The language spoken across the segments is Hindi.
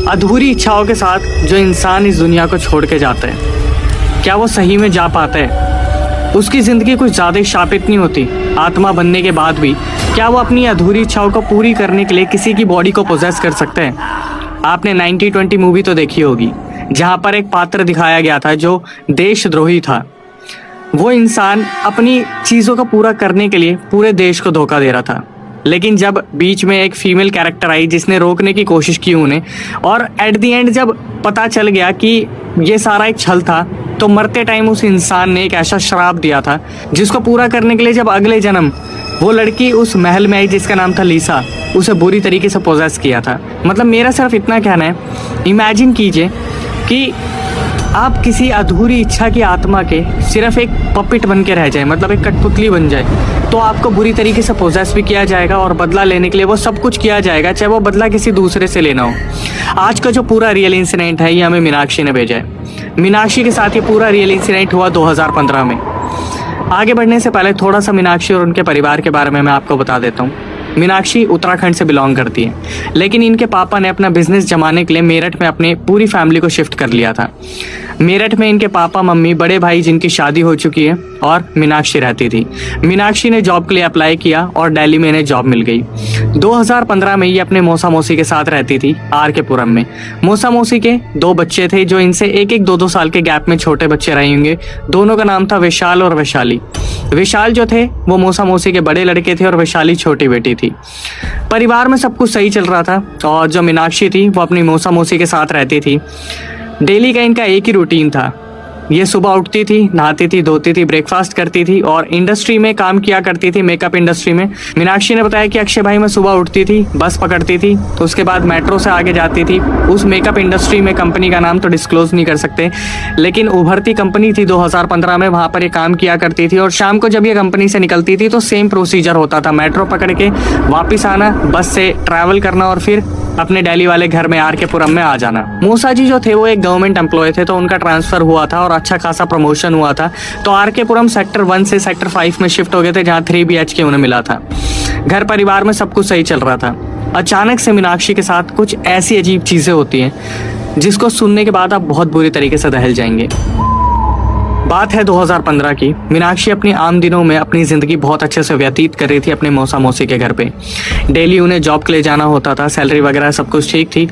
अधूरी इच्छाओं के साथ जो इंसान इस दुनिया को छोड़ के जाता है, क्या वो सही में जा पाता है? उसकी ज़िंदगी कुछ ज़्यादा ही शापित नहीं होती? आत्मा बनने के बाद भी क्या वो अपनी अधूरी इच्छाओं को पूरी करने के लिए किसी की बॉडी को पोजेस कर सकते हैं? आपने 90-20 मूवी तो देखी होगी, जहाँ पर एक पात्र दिखाया गया था जो देशद्रोही था। वो इंसान अपनी चीज़ों को पूरा करने के लिए पूरे देश को धोखा दे रहा था, लेकिन जब बीच में एक फीमेल कैरेक्टर आई जिसने रोकने की कोशिश की उन्हें, और एट द एंड जब पता चल गया कि ये सारा एक छल था, तो मरते टाइम उस इंसान ने एक ऐसा श्राप दिया था जिसको पूरा करने के लिए जब अगले जन्म वो लड़की उस महल में आई जिसका नाम था लीसा, उसे बुरी तरीके से पोजेस किया था। मतलब मेरा सिर्फ इतना कहना है, इमेजिन कीजिए कि आप किसी अधूरी इच्छा की आत्मा के सिर्फ एक पपिट बन के रह जाए, मतलब एक कठपुतली बन जाए, तो आपको बुरी तरीके से पोजेस भी किया जाएगा और बदला लेने के लिए वो सब कुछ किया जाएगा, चाहे वो बदला किसी दूसरे से लेना हो। आज का जो पूरा रियल इंसिडेंट है ये हमें मीनाक्षी ने भेजा है। मीनाक्षी के साथ ये पूरा रियल इंसिडेंट हुआ 2015 में। आगे बढ़ने से पहले थोड़ा सा मीनाक्षी और उनके परिवार के बारे में मैं आपको बता देता हूँ। मीनाक्षी उत्तराखंड से बिलोंग करती है, लेकिन इनके पापा ने अपना बिजनेस जमाने के लिए मेरठ में अपने पूरी फैमिली को शिफ्ट कर लिया था। मेरठ में इनके पापा मम्मी, बड़े भाई जिनकी शादी हो चुकी है, और मीनाक्षी रहती थी। मीनाक्षी ने जॉब के लिए अप्लाई किया और दिल्ली में इन्हें जॉब मिल गई। 2015 में ये अपने मौसा मौसी के साथ रहती थी आर.के. पुरम में। मौसा मौसी के 2 बच्चे थे जो इनसे 1-1, 2-2 साल के गैप में छोटे बच्चे रहे होंगे। दोनों का नाम था विशाल और वैशाली। विशाल जो थे वो मौसा मौसी के बड़े लड़के थे और वैशाली छोटी बेटी थी। परिवार में सब कुछ सही चल रहा था, और जो मीनाक्षी थी वो अपनी मौसा मौसी के साथ रहती थी। डेली का इनका एक ही रूटीन था। ये सुबह उठती थी, नहाती थी, धोती थी, ब्रेकफास्ट करती थी और इंडस्ट्री में काम किया करती थी, मेकअप इंडस्ट्री में। मीनाक्षी ने बताया कि अक्षय भाई मैं सुबह उठती थी, बस पकड़ती थी, तो उसके बाद मेट्रो से आगे जाती थी। उस मेकअप इंडस्ट्री में, कंपनी का नाम तो डिस्क्लोज नहीं कर सकते, लेकिन उभरती कंपनी थी 2015 में, वहाँ पर ये काम किया करती थी। और शाम को जब ये कंपनी से निकलती थी तो सेम प्रोसीजर होता था, मेट्रो पकड़ के वापस आना, बस से ट्रैवल करना और फिर अपने दिल्ली वाले घर में आर.के. पुरम में आ जाना। मूसा जी जो थे वो एक गवर्नमेंट एम्प्लॉय थे, तो उनका ट्रांसफर हुआ था और अच्छा खासा प्रमोशन हुआ था, तो आर.के. पुरम सेक्टर 1 से सेक्टर 5 में शिफ्ट हो गए थे, जहाँ 3 BHK उन्हें मिला था। घर परिवार में सब कुछ सही चल रहा था। अचानक से मीनाक्षी के साथ कुछ ऐसी अजीब चीज़ें होती हैं जिसको सुनने के बाद आप बहुत बुरी तरीके से दहल जाएंगे। बात है 2015 की। मीनाक्षी अपनी आम दिनों में अपनी ज़िंदगी बहुत अच्छे से व्यतीत कर रही थी अपने मौसा मौसी के घर पे। डेली उन्हें जॉब के लिए जाना होता था, सैलरी वगैरह सब कुछ ठीक थी।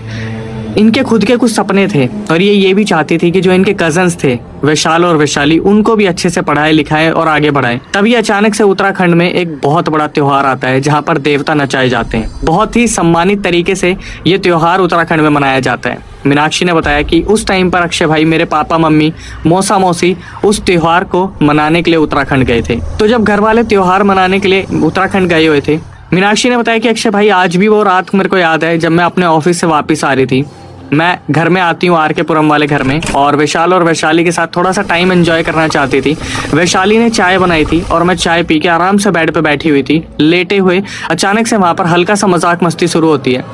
इनके खुद के कुछ सपने थे और ये भी चाहती थी कि जो इनके कजन्स थे विशाल और वैशाली, उनको भी अच्छे से पढ़ाए लिखाए और आगे बढ़ाए। तभी अचानक से उत्तराखंड में एक बहुत बड़ा त्योहार आता है जहाँ पर देवता नचाए जाते हैं। बहुत ही सम्मानित तरीके से ये त्योहार उत्तराखंड में मनाया जाता है। मीनाक्षी ने बताया कि उस टाइम पर अक्षय भाई, मेरे पापा मम्मी, मौसा मौसी उस त्योहार को मनाने के लिए उत्तराखंड गए थे। तो जब घर वाले त्योहार मनाने के लिए उत्तराखंड गए हुए थे, मीनाक्षी ने बताया कि अक्षय भाई आज भी वो रात मेरे को याद है जब मैं अपने ऑफिस से वापस आ रही थी। मैं घर में आती हूँ आर.के. पुरम वाले घर में, और विशाल और वैशाली के साथ थोड़ा सा टाइम एंजॉय करना चाहती थी। वैशाली ने चाय बनाई थी और मैं चाय पी के आराम से बेड पे बैठी हुई थी, लेटे हुए। अचानक से वहाँ पर हल्का सा मजाक मस्ती शुरू होती है,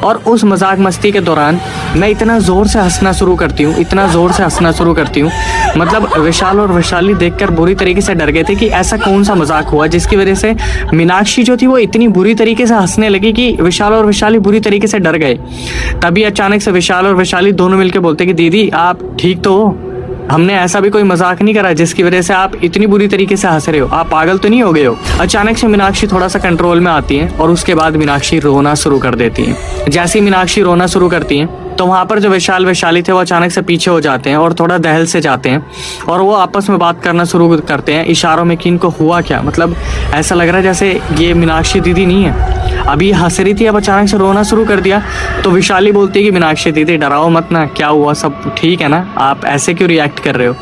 और उस मजाक मस्ती के दौरान मैं इतना ज़ोर से हंसना शुरू करती हूँ, इतना ज़ोर से हंसना शुरू करती हूँ, मतलब विशाल और वैशाली देखकर बुरी तरीके से डर गए थे कि ऐसा कौन सा मजाक हुआ जिसकी वजह से मीनाक्षी जो थी वो इतनी बुरी तरीके से हंसने लगी कि विशाल और वैशाली बुरी तरीके से डर गए। तभी अचानक से विशाल और वैशाली दोनों मिलकर बोलते कि दीदी आप ठीक तो हो, हमने ऐसा भी कोई मजाक नहीं करा जिसकी वजह से आप इतनी बुरी तरीके से हंस रहे हो, आप पागल तो नहीं हो गए हो। अचानक से मीनाक्षी थोड़ा सा कंट्रोल में आती है और उसके बाद मीनाक्षी रोना शुरू कर देती है। जैसे ही मीनाक्षी रोना शुरू करती है तो वहाँ पर जो विशाल वैशाली थे वो अचानक से पीछे हो जाते हैं और थोड़ा दहल से जाते हैं, और वो आपस में बात करना शुरू करते हैं इशारों में कि इनको हुआ क्या। मतलब ऐसा लग रहा है जैसे ये मीनाक्षी दीदी नहीं है, अभी हंस रही थी, अब अचानक से रोना शुरू कर दिया। तो विशाली बोलती है कि मीनाक्षी दीदी डराओ मत ना, क्या हुआ, सब ठीक है ना, आप ऐसे क्यों रिएक्ट कर रहे हो।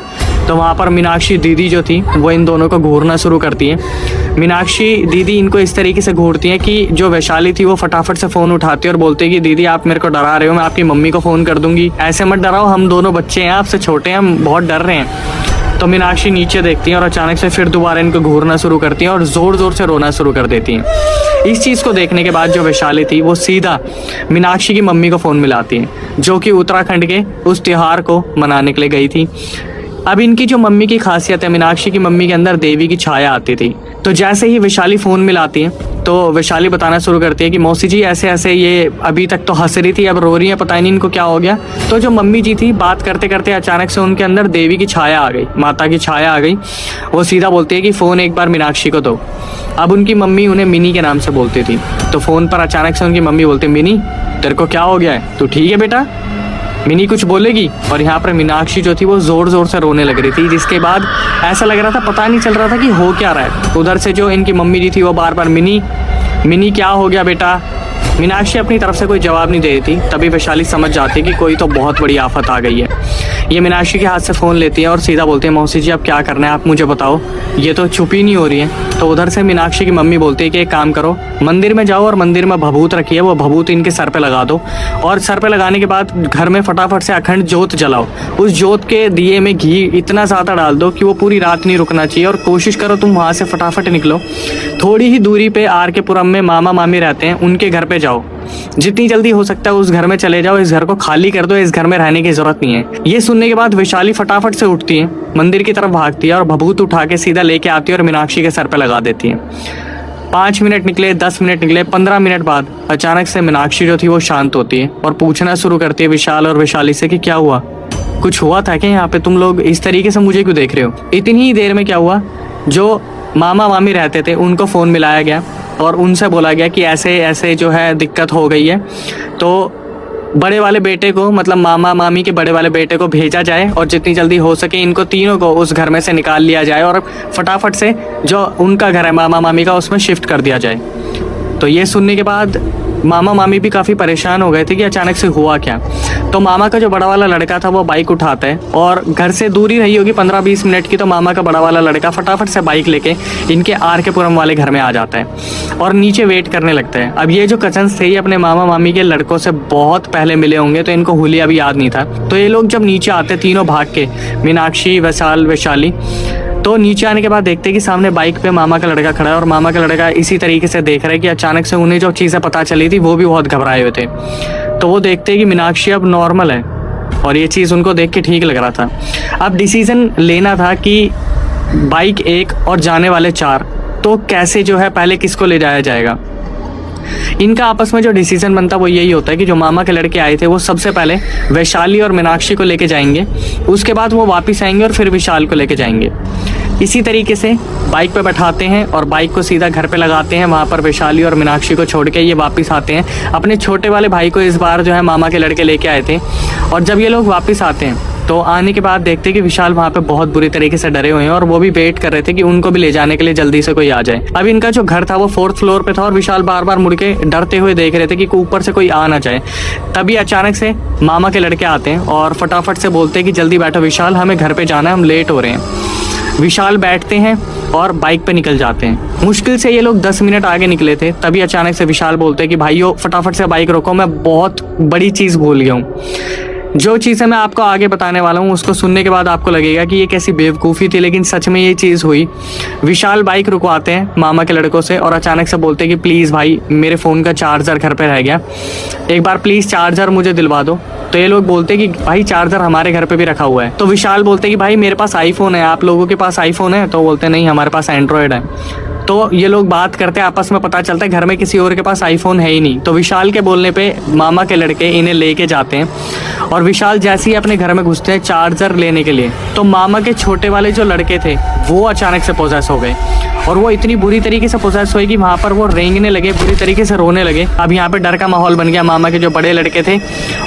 तो वहाँ पर मीनाक्षी दीदी जो थी वो इन दोनों को घूरना शुरू करती है। मीनाक्षी दीदी इनको इस तरीके से घूरती है कि जो वैशाली थी वो फटाफट से फ़ोन उठाती है और बोलती है कि दीदी आप मेरे को डरा रहे हो, मैं आपकी मम्मी को फ़ोन कर दूंगी, ऐसे मत डराओ, हम दोनों बच्चे हैं, आपसे छोटे हैं, हम बहुत डर रहे हैं। तो मीनाक्षी नीचे देखती हैं और अचानक से फिर दोबारा इनको घूरना शुरू करती हैं और ज़ोर ज़ोर से रोना शुरू कर देती हैं। इस चीज़ को देखने के बाद जो वैशाली थी वो सीधा मीनाक्षी की मम्मी को फ़ोन मिलाती है, जो कि उत्तराखंड के उस त्यौहार को मनाने के लिए गई थी। अब इनकी जो मम्मी की खासियत है, मीनाक्षी की मम्मी के अंदर देवी की छाया आती थी। तो जैसे ही वैशाली फोन मिलाती है तो वैशाली बताना शुरू करती है कि मौसी जी ऐसे ऐसे, ये अभी तक तो हंस रही थी, अब रो रही है, पता नहीं इनको क्या हो गया। तो जो मम्मी जी थी, बात करते करते अचानक से उनके अंदर देवी की छाया आ गई, माता की छाया आ गई। वो सीधा बोलती है कि फ़ोन एक बार मीनाक्षी को दो। अब उनकी मम्मी उन्हें मिनी के नाम से बोलती थी। तो फ़ोन पर अचानक से उनकी मम्मी बोलती, मिनी तेरे को क्या हो गया है, तू ठीक है बेटा? मिनी कुछ बोलेगी और यहाँ पर मीनाक्षी जो थी वो जोर जोर से रोने लग रही थी, जिसके बाद ऐसा लग रहा था, पता नहीं चल रहा था कि हो क्या रहा है। उधर से जो इनकी मम्मी जी थी वो बार बार मिनी मिनी क्या हो गया बेटा। मीनाक्षी अपनी तरफ से कोई जवाब नहीं दे रही थी। तभी वैशाली समझ जाती है कि कोई तो बहुत बड़ी आफत आ गई है। ये मीनाक्षी के हाथ से फ़ोन लेती है और सीधा बोलती है, मौसी जी अब क्या करना है, आप मुझे बताओ, ये तो चुप ही नहीं हो रही है। तो उधर से मीनाक्षी की मम्मी बोलती है कि एक काम करो, मंदिर में जाओ और मंदिर में भभूत रखी है, वो भभूत इनके सर पे लगा दो और सर पे लगाने के बाद घर में फटाफट से अखंड जोत जलाओ। उस जोत के दिए में घी इतना ज़्यादा डाल दो कि वो पूरी रात नहीं रुकना चाहिए और कोशिश करो तुम वहाँ से फटाफट निकलो। थोड़ी ही दूरी पे आर के पुरम में मामा मामी रहते हैं, उनके घर पे जाओ, जितनी जल्दी हो सकता है उस घर में चले जाओ, इस घर को खाली कर दो, इस घर में रहने की जरूरत नहीं है। ये सुनने के बाद वैशाली फटाफट से उठती है, मंदिर की तरफ भागती है और भभूत उठा के सीधा लेके आती है और मीनाक्षी के सर पे लगा देती है। 5 मिनट निकले, 10 मिनट निकले, 15 मिनट बाद अचानक से मीनाक्षी जो थी वो शांत होती है और पूछना शुरू करती है विशाल और वैशाली से कि क्या हुआ, कुछ हुआ था क्या यहाँ पे, तुम लोग इस तरीके से मुझे क्यों देख रहे हो? इतनी ही देर में क्या हुआ, जो मामा मामी रहते थे उनको फ़ोन मिलाया गया और उनसे बोला गया कि ऐसे ऐसे जो है दिक्कत हो गई है, तो बड़े वाले बेटे को, मतलब मामा मामी के बड़े वाले बेटे को भेजा जाए और जितनी जल्दी हो सके इनको तीनों को उस घर में से निकाल लिया जाए और फटाफट से जो उनका घर है मामा मामी का उसमें शिफ्ट कर दिया जाए। तो ये सुनने के बाद मामा मामी भी काफ़ी परेशान हो गए थे कि अचानक से हुआ क्या। तो मामा का जो बड़ा वाला लड़का था वो बाइक उठाता है और घर से दूरी रही होगी 15-20 मिनट की, तो मामा का बड़ा वाला लड़का फटाफट से बाइक लेके इनके आर के पुरम वाले घर में आ जाता है और नीचे वेट करने लगता है। अब ये जो कजन्स थे ये अपने मामा मामी के लड़कों से बहुत पहले मिले होंगे, तो इनको हुलिया भी याद नहीं था। तो ये लोग जब नीचे आते तीनों भाग के, मीनाक्षी, वैशाल, वैशाली, तो नीचे आने के बाद देखते हैं कि सामने बाइक पे मामा का लड़का खड़ा है और मामा का लड़का इसी तरीके से देख रहा है कि अचानक से उन्हें जो चीज़ें पता चली थी वो भी बहुत घबराए हुए थे। तो वो देखते हैं कि मीनाक्षी अब नॉर्मल है और ये चीज़ उनको देख के ठीक लग रहा था। अब डिसीज़न लेना था कि बाइक 1 और जाने वाले 4, तो कैसे जो है पहले किसको ले जाया जाएगा। इनका आपस में जो डिसीजन बनता वो यही होता है कि जो मामा के लड़के आए थे वो सबसे पहले वैशाली और मीनाक्षी को लेके जाएंगे, उसके बाद वो वापस आएंगे और फिर विशाल को लेके जाएंगे। इसी तरीके से बाइक पे बैठाते हैं और बाइक को सीधा घर पे लगाते हैं। वहाँ पर वैशाली और मीनाक्षी को छोड़ के ये वापस आते हैं। अपने छोटे वाले भाई को इस बार जो है मामा के लड़के लेके आए थे और जब ये लोग वापस आते हैं तो आने के बाद देखते हैं कि विशाल वहाँ पे बहुत बुरी तरीके से डरे हुए हैं और वो भी वेट कर रहे थे कि उनको भी ले जाने के लिए जल्दी से कोई आ जाए। अब इनका जो घर था वो 4th फ्लोर पे था और विशाल बार बार मुड़ के डरते हुए देख रहे थे कि ऊपर से कोई आ ना जाए। तभी अचानक से मामा के लड़के आते हैं और फटाफट से बोलते हैं कि जल्दी बैठो विशाल, हमें घर पे जाना है, हम लेट हो रहे हैं। विशाल बैठते हैं और बाइक पे निकल जाते हैं। मुश्किल से ये लोग 10 मिनट आगे निकले थे, तभी अचानक से विशाल बोलते हैं कि भाइयों फटाफट से बाइक रोको, मैं बहुत बड़ी चीज़ भूल गया हूँ। जो चीज़ें मैं आपको आगे बताने वाला हूँ उसको सुनने के बाद आपको लगेगा कि ये कैसी बेवकूफ़ी थी, लेकिन सच में ये चीज़ हुई। विशाल बाइक रुकवाते हैं मामा के लड़कों से और अचानक से बोलते हैं कि प्लीज़ भाई मेरे फ़ोन का चार्जर घर पे रह गया, एक बार प्लीज़ चार्जर मुझे दिलवा दो। तो ये लोग बोलते हैं कि भाई चार्जर हमारे घर पे भी रखा हुआ है। तो विशाल बोलते हैं कि भाई मेरे पास आईफोन है, आप लोगों के पास आईफोन है? तो बोलते हैं नहीं हमारे पास एंड्रॉयड है। तो ये लोग बात करते हैं आपस में, पता चलता है घर में किसी और के पास आईफोन है ही नहीं। तो विशाल के बोलने पे मामा के लड़के इन्हें लेके जाते हैं और विशाल जैसे ही अपने घर में घुसते हैं चार्जर लेने के लिए, तो मामा के छोटे वाले जो लड़के थे वो अचानक से पोजेस हो गए और वो इतनी बुरी तरीके से पोजेस हुए कि वहाँ पर वो रेंगने लगे, बुरी तरीके से रोने लगे। अब यहाँ पे डर का माहौल बन गया। मामा के जो बड़े लड़के थे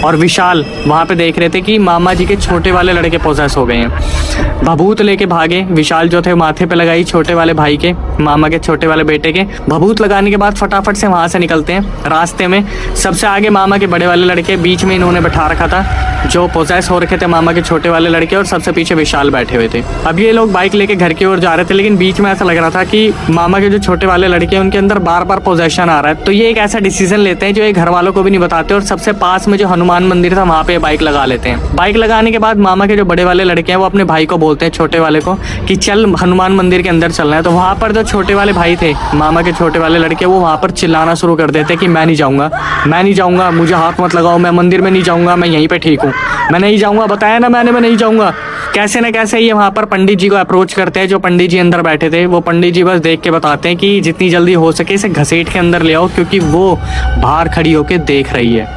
और विशाल वहाँ पे देख रहे थे कि मामा जी के छोटे वाले लड़के पोजेस हो गए हैं। भभूत लेके भागे। विशाल जो थे माथे पे लगाई छोटे वाले भाई के, मामा के छोटे वाले बेटे के। भभूत लगाने के बाद फटाफट से वहाँ से निकलते हैं। रास्ते में सबसे आगे मामा के बड़े वाले लड़के, बीच में इन्होंने बैठा रखा था जो पोजेस हो रखे थे मामा के छोटे वाले लड़के, और सबसे पीछे विशाल बैठे हुए थे। अब ये लोग बाइक लेके घर की ओर जा रहे थे, लेकिन बीच में ऐसा लग रहा था कि मामा के जो छोटे वाले लड़के हैं उनके अंदर बार बार पोजेशन आ रहा है। तो ये एक ऐसा डिसीजन लेते हैं जो ये घर वालों को भी नहीं बताते और सबसे पास में जो हनुमान मंदिर था वहाँ पे बाइक लगा लेते हैं। बाइक लगाने के बाद मामा के जो बड़े वाले लड़के हैं वो अपने भाई को बोलते हैं, छोटे वाले को, कि चल हनुमान मंदिर के अंदर चलना है। तो वहाँ पर जो छोटे वाले भाई थे, मामा के छोटे वाले लड़के, वो वहाँ पर चिल्लाना शुरू कर देते कि मैं नहीं जाऊँगा, मैं नहीं जाऊँगा, मुझे हाथ मत लगाओ, मैं मंदिर में नहीं जाऊँगा, मैं यहीं पर ठीक हूँ, मैं नहीं जाऊँगा, बताया ना मैंने, मैं नहीं जाऊँगा। कैसे न कैसे ये वहाँ पर पंडित जी को अप्रोच करते हैं। जो पंडित जी अंदर बैठे थे, वो पंडित जी बस देख के बताते हैं कि जितनी जल्दी हो सके इसे घसीट के अंदर ले आओ, क्योंकि वो बाहर खड़ी होकर देख रही है।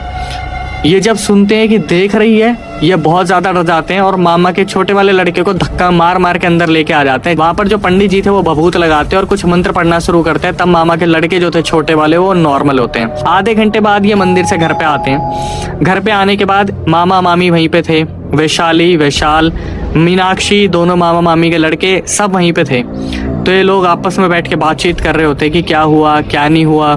ये जब सुनते हैं कि देख रही है, ये बहुत ज़्यादा डर जाते हैं और मामा के छोटे वाले लड़के को धक्का मार मार के अंदर लेके आ जाते हैं। वहाँ पर जो पंडित जी थे वो भभूत लगाते हैं और कुछ मंत्र पढ़ना शुरू करते हैं। तब मामा के लड़के जो थे छोटे वाले, वो नॉर्मल होते हैं। आधे घंटे बाद ये मंदिर से घर पे आते हैं। घर पे आने के बाद मामा मामी वहीं पे थे, वैशाली, वैशाल, मीनाक्षी, दोनों मामा मामी के लड़के सब वहीं पे थे। तो ये लोग आपस में बैठ के बातचीत कर रहे होते हैं कि क्या हुआ क्या नहीं हुआ।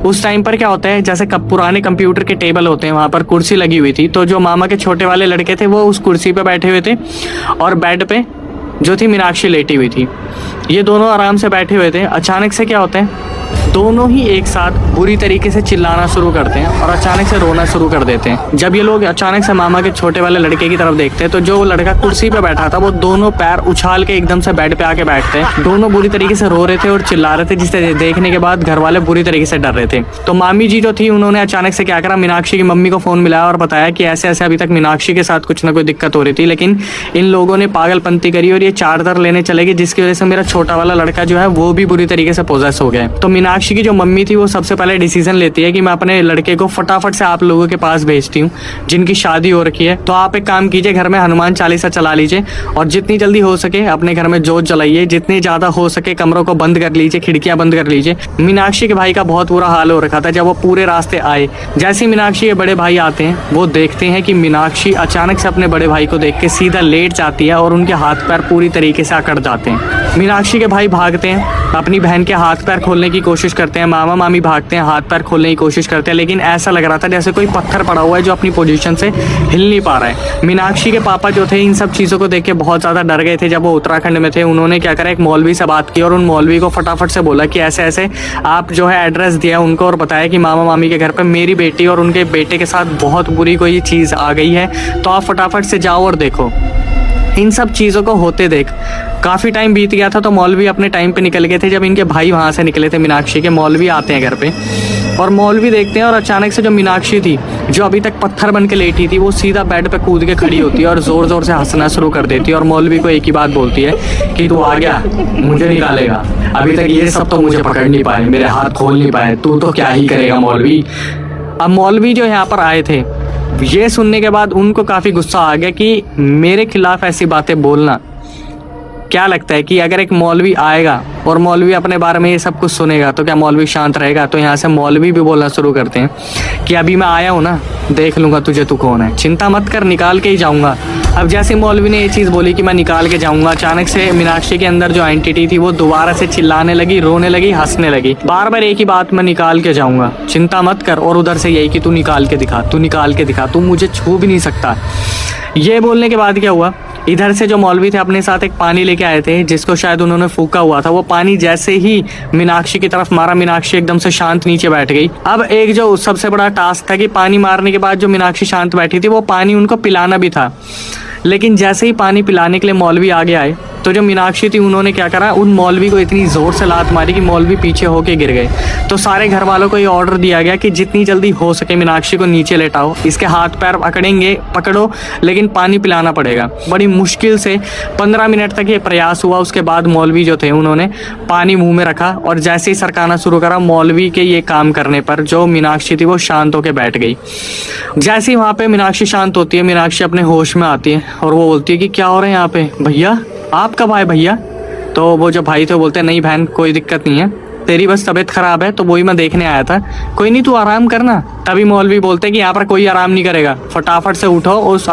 उस टाइम पर क्या होता है, जैसे पुराने कंप्यूटर के टेबल होते हैं, वहाँ पर कुर्सी लगी हुई थी। तो जो मामा के छोटे वाले लड़के थे वो उस कुर्सी पे बैठे हुए थे और बेड पे जो थी मीनाक्षी लेटी हुई थी। ये दोनों आराम से बैठे हुए थे। अचानक से क्या होता है, दोनों ही एक साथ बुरी तरीके से चिल्लाना शुरू करते हैं और अचानक से रोना शुरू कर देते हैं। जब ये लोग अचानक से मामा के छोटे वाले लड़के की तरफ देखते हैं तो जो लड़का कुर्सी पे बैठा था वो दोनों पैर उछाल के एकदम से बेड पे आके बैठते हैं। दोनों बुरी तरीके से रो रहे थे और चिल्ला रहे थे, जिसे देखने के बाद घर वाले बुरी तरीके से डर रहे थे। तो मामी जी जो थी, उन्होंने अचानक से क्या करा, मीनाक्षी की मम्मी को फोन मिलाया और बताया कि ऐसे ऐसे अभी तक मीनाक्षी के साथ कुछ ना कोई दिक्कत हो रही थी, लेकिन इन लोगों ने पागलपंती करी और ये चार्जर लेने चले गए, जिसकी वजह से मेरा छोटा वाला लड़का जो है वो भी बुरी तरीके से पोजेस हो गया। तो मीनाक्षी की जो मम्मी थी वो सबसे पहले डिसीजन लेती है कि मैं अपने लड़के को फटाफट से आप लोगों के पास भेजती हूँ जिनकी शादी हो रखी है। तो आप एक काम कीजिए, घर में हनुमान चालीसा चला लीजिए और जितनी जल्दी हो सके अपने घर में जोत जलाइए, जितनी ज्यादा हो सके कमरों को बंद कर लीजिए, खिड़कियां बंद कर लीजिए। मीनाक्षी के भाई का बहुत बुरा हाल हो रखा था जब वो पूरे रास्ते आए। जैसे ही मीनाक्षी के बड़े भाई आते हैं, वो देखते हैं कि मीनाक्षी अचानक से अपने बड़े भाई को देख के सीधा लेट जाती है और उनके हाथ पैर पूरी तरीके से अकड़ जाते हैं। मीनाक्षी के भाई भागते हैं, अपनी बहन के हाथ पैर खोलने की कोशिश करते हैं। मामा मामी भागते हैं, हाथ पैर खोलने की कोशिश करते हैं, लेकिन ऐसा लग रहा था जैसे कोई पत्थर पड़ा हुआ है जो अपनी पोजीशन से हिल नहीं पा रहा है। मीनाक्षी के पापा जो थे इन सब चीज़ों को देख के बहुत ज़्यादा डर गए थे। जब वो उत्तराखंड में थे, उन्होंने क्या करा, एक मौलवी से बात की और उन मौलवी को फटाफट से बोला कि ऐसे ऐसे आप जो है एड्रेस दिया उनको और बताया कि मामा मामी के घर पर मेरी बेटी और उनके बेटे के साथ बहुत बुरी कोई चीज़ आ गई है, तो आप फटाफट से जाओ और देखो। इन सब चीज़ों को होते देख काफ़ी टाइम बीत गया था। तो मौलवी अपने टाइम पे निकल गए थे। जब इनके भाई वहाँ से निकले थे मीनाक्षी के, मौलवी आते हैं घर पे और मौलवी देखते हैं और अचानक से जो मीनाक्षी थी, जो अभी तक पत्थर बन के लेटी थी, वो सीधा बेड पे कूद के खड़ी होती है और ज़ोर ज़ोर से हंसना शुरू कर देती है और मौलवी को एक ही बात बोलती है कि तू आ गया, मुझे निकालेगा, अभी तक ये सब तो मुझे पकड़ नहीं पाए, मेरे हाथ खोल नहीं पाए, तू तो क्या ही करेगा मौलवी। अब मौलवी जो यहाँ पर आए थे, ये सुनने के बाद उनको काफ़ी गुस्सा आ गया कि मेरे खिलाफ ऐसी बातें बोलना। क्या लगता है कि अगर एक मौलवी आएगा और मौलवी अपने बारे में ये सब कुछ सुनेगा तो क्या मौलवी शांत रहेगा? तो यहाँ से मौलवी भी बोलना शुरू करते हैं कि अभी मैं आया हूँ ना, देख लूँगा तुझे तू कौन है, चिंता मत कर, निकाल के ही जाऊँगा। अब जैसे मौलवी ने ये चीज़ बोली कि मैं निकाल के जाऊँगा, अचानक से मीनाक्षी के अंदर जो एंटिटी थी वो दोबारा से चिल्लाने लगी, रोने लगी, हंसने लगी, बार बार एक ही बात, मैं निकाल के जाऊँगा, चिंता मत कर। और उधर से यही कि तू निकाल के दिखा, तू निकाल के दिखा, तू मुझे छू भी नहीं सकता। ये बोलने के बाद क्या हुआ, इधर से जो मौलवी थे अपने साथ एक पानी लेके आए थे जिसको शायद उन्होंने फूका हुआ था। वो पानी जैसे ही मीनाक्षी की तरफ मारा, मीनाक्षी एकदम से शांत नीचे बैठ गई। अब एक जो सबसे बड़ा टास्क था कि पानी मारने के बाद जो मीनाक्षी शांत बैठी थी, वो पानी उनको पिलाना भी था। लेकिन जैसे ही पानी पिलाने के लिए मौलवी आगे आए तो जो मीनाक्षी थी, उन्होंने क्या करा, उन मौलवी को इतनी ज़ोर से लात मारी कि मौलवी पीछे होके गिर गए। तो सारे घर वालों को ये ऑर्डर दिया गया कि जितनी जल्दी हो सके मीनाक्षी को नीचे लेटाओ, इसके हाथ पैर अकड़ेंगे, पकड़ो, लेकिन पानी पिलाना पड़ेगा। बड़ी मुश्किल से 15 मिनट तक ये प्रयास हुआ। उसके बाद मौलवी जो थे उन्होंने पानी मुंह में रखा और जैसे ही सरकाना शुरू करा, मौलवी के ये काम करने पर जो मीनाक्षी थी वो शांत होकर बैठ गई। जैसे ही वहाँ पे मीनाक्षी शांत होती है, मीनाक्षी अपने होश में आती है और वो बोलती है कि क्या हो रहा है यहाँ पे, भैया आप कब आए भैया? तो वो जो भाई थे बोलते हैं नहीं बहन, कोई दिक्कत नहीं है, तेरी बस तबीयत खराब है, तो वही मैं देखने आया था, कोई नहीं तू आराम करना। तभी मौलवी बोलते हैं कि यहाँ पर कोई आराम नहीं करेगा, फटाफट से उठो, उस